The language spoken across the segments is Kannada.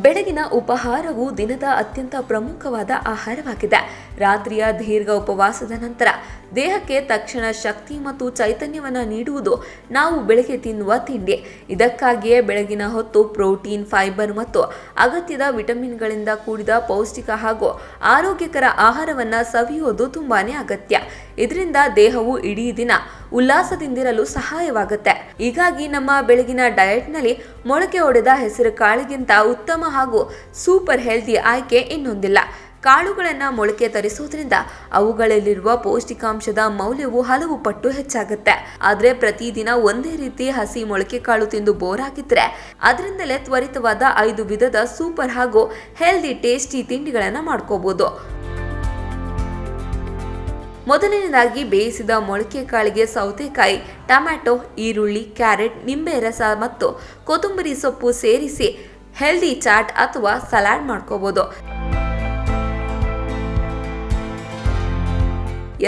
ಬೆಳಗಿನ ಉಪಹಾರವು ದಿನದ ಅತ್ಯಂತ ಪ್ರಮುಖವಾದ ಆಹಾರವಾಗಿದೆ. ರಾತ್ರಿಯ ದೀರ್ಘ ಉಪವಾಸದ ನಂತರ ದೇಹಕ್ಕೆ ತಕ್ಷಣ ಶಕ್ತಿ ಮತ್ತು ಚೈತನ್ಯವನ್ನು ನೀಡುವುದು ನಾವು ಬೆಳಗ್ಗೆ ತಿನ್ನುವ ತಿಂಡಿ. ಇದಕ್ಕಾಗಿಯೇ ಬೆಳಗಿನ ಹೊತ್ತು ಪ್ರೋಟೀನ್, ಫೈಬರ್ ಮತ್ತು ಅಗತ್ಯದ ವಿಟಮಿನ್ಗಳಿಂದ ಕೂಡಿದ ಪೌಷ್ಟಿಕ ಹಾಗೂ ಆರೋಗ್ಯಕರ ಆಹಾರವನ್ನು ಸವಿಯೋದು ತುಂಬಾನೇ ಅಗತ್ಯ. ಇದರಿಂದ ದೇಹವು ಇಡೀ ದಿನ ಉಲ್ಲಾಸದಿಂದಿರಲು ಸಹಾಯವಾಗುತ್ತೆ. ಹೀಗಾಗಿ ನಮ್ಮ ಬೆಳಗಿನ ಡಯಟ್ನಲ್ಲಿ ಮೊಳಕೆ ಒಡೆದ ಹೆಸರು ಕಾಳಿಗಿಂತ ಉತ್ತಮ ಹಾಗೂ ಸೂಪರ್ ಹೆಲ್ದಿ ಆಯ್ಕೆ ಇನ್ನೊಂದಿಲ್ಲ. ಕಾಳುಗಳನ್ನು ಮೊಳಕೆ ತರಿಸೋದ್ರಿಂದ ಅವುಗಳಲ್ಲಿರುವ ಪೌಷ್ಟಿಕಾಂಶದ ಮೌಲ್ಯವು ಹಲವು ಪಟ್ಟು ಹೆಚ್ಚಾಗುತ್ತೆ. ಆದರೆ ಪ್ರತಿದಿನ ಒಂದೇ ರೀತಿ ಹಸಿ ಮೊಳಕೆ ಕಾಳು ತಿಂದು ಬೋರ್ ಆಗಿದ್ರೆ ಅದರಿಂದಲೇ ತ್ವರಿತವಾದ 5 ವಿಧದ ಸೂಪರ್ ಹಾಗೂ ಹೆಲ್ದಿ ಟೇಸ್ಟಿ ತಿಂಡಿಗಳನ್ನು ಮಾಡ್ಕೋಬಹುದು. ಮೊದಲನೇದಾಗಿ ಬೇಯಿಸಿದ ಮೊಳಕೆ ಕಾಳಿಗೆ ಸೌತೆಕಾಯಿ, ಟೊಮ್ಯಾಟೊ, ಈರುಳ್ಳಿ, ಕ್ಯಾರೆಟ್, ನಿಂಬೆ ರಸ ಮತ್ತು ಕೊತ್ತಂಬರಿ ಸೊಪ್ಪು ಸೇರಿಸಿ ಹೆಲ್ದಿ ಚಾಟ್ ಅಥವಾ ಸಲಾಡ್ ಮಾಡ್ಕೋಬಹುದು.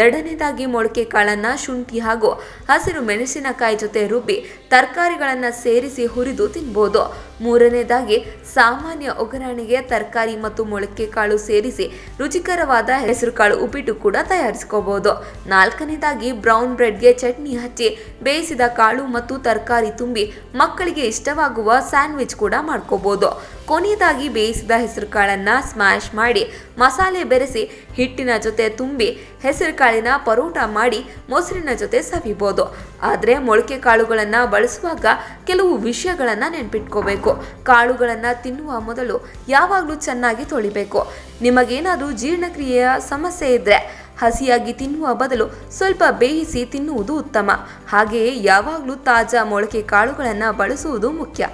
ಎರಡನೇದಾಗಿ ಮೊಳಕೆ ಕಾಳನ್ನು ಶುಂಠಿ ಹಾಗೂ ಹಸಿರು ಮೆಣಸಿನಕಾಯಿ ಜೊತೆ ರುಬ್ಬಿ ತರಕಾರಿಗಳನ್ನು ಸೇರಿಸಿ ಹುರಿದು ತಿನ್ಬೋದು. ಮೂರನೇದಾಗಿ ಸಾಮಾನ್ಯ ಒಗ್ಗರಣೆಗೆ ತರಕಾರಿ ಮತ್ತು ಮೊಳಕೆ ಕಾಳು ಸೇರಿಸಿ ರುಚಿಕರವಾದ ಹೆಸರುಕಾಳು ಉಪ್ಪಿಟ್ಟು ಕೂಡ ತಯಾರಿಸ್ಕೋಬಹುದು. ನಾಲ್ಕನೇದಾಗಿ ಬ್ರೌನ್ ಬ್ರೆಡ್ಗೆ ಚಟ್ನಿ ಹಚ್ಚಿ ಬೇಯಿಸಿದ ಕಾಳು ಮತ್ತು ತರಕಾರಿ ತುಂಬಿ ಮಕ್ಕಳಿಗೆ ಇಷ್ಟವಾಗುವ ಸ್ಯಾಂಡ್ವಿಚ್ ಕೂಡ ಮಾಡ್ಕೋಬಹುದು. ಕೊನೆಯದಾಗಿ ಬೇಯಿಸಿದ ಹೆಸರುಕಾಳನ್ನು ಸ್ಮ್ಯಾಶ್ ಮಾಡಿ ಮಸಾಲೆ ಬೆರೆಸಿ ಹಿಟ್ಟಿನ ಜೊತೆ ತುಂಬಿ ಹೆಸರುಕಾಳಿನ ಪರೋಟ ಮಾಡಿ ಮೊಸರಿನ ಜೊತೆ ಸವಿಬೋದು. ಆದರೆ ಮೊಳಕೆ ಕಾಳುಗಳನ್ನು ಬಳಸುವಾಗ ಕೆಲವು ವಿಷಯಗಳನ್ನು ನೆನ್ಪಿಟ್ಕೋಬೇಕು. ಕಾಳುಗಳನ್ನು ತಿನ್ನುವ ಮೊದಲು ಯಾವಾಗಲೂ ಚೆನ್ನಾಗಿ ತೊಳಿಬೇಕು. ನಿಮಗೇನಾದರೂ ಜೀರ್ಣಕ್ರಿಯೆಯ ಸಮಸ್ಯೆ ಇದ್ದರೆ ಹಸಿಯಾಗಿ ತಿನ್ನುವ ಬದಲು ಸ್ವಲ್ಪ ಬೇಯಿಸಿ ತಿನ್ನುವುದು ಉತ್ತಮ. ಹಾಗೆಯೇ ಯಾವಾಗಲೂ ತಾಜಾ ಮೊಳಕೆ ಕಾಳುಗಳನ್ನು ಬಳಸುವುದು ಮುಖ್ಯ.